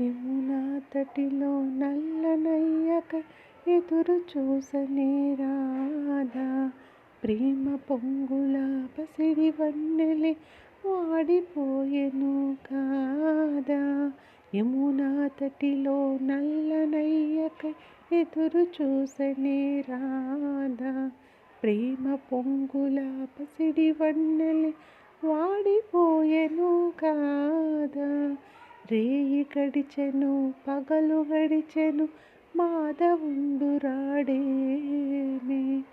యమునా తటిలో నల్లనయ్యకై ఎదురు చూసనే రాధా. ప్రేమ పొంగుల పసిడి వన్నెలే వాడిపోయెను కాదా. యమునా తటిలో నల్లనయ్యకై ఎదురు చూసనే రాధా. ప్రేమ పొంగుల పసిడి వన్నెలే వాడిపోయెను కాదా. రేయి గడిచెను పగలు గడిచెను మాధవుండు రాడేమి.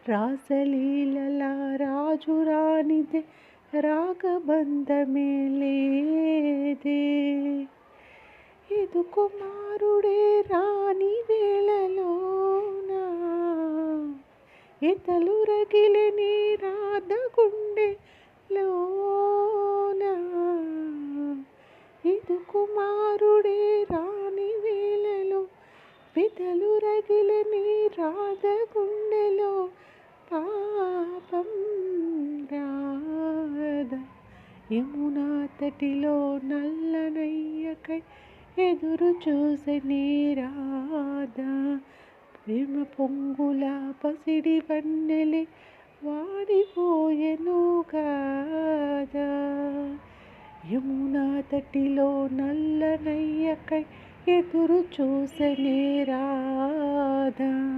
రాసలీలల రాజు రానిదే రాగబంధమే లేదే. యదు కుమారుడే రాని వేళలోనా ఎతలు రగిలిని రాధ గుండెలోనా. యదు కుమారుడే రాని వేళలో విధలు రగిలిని రాధ గుండెలో. పాపం రాధ యమునా తటిలో నల్లనయ్యకై ఎదురు చూసనే రాధా. ప్రేమ పొంగుల పసిడి వన్నెలే వాడిపోయెను కాదా. యమునా తటిలో నల్లనయ్యకై ఎదురు చూసనే రాధా.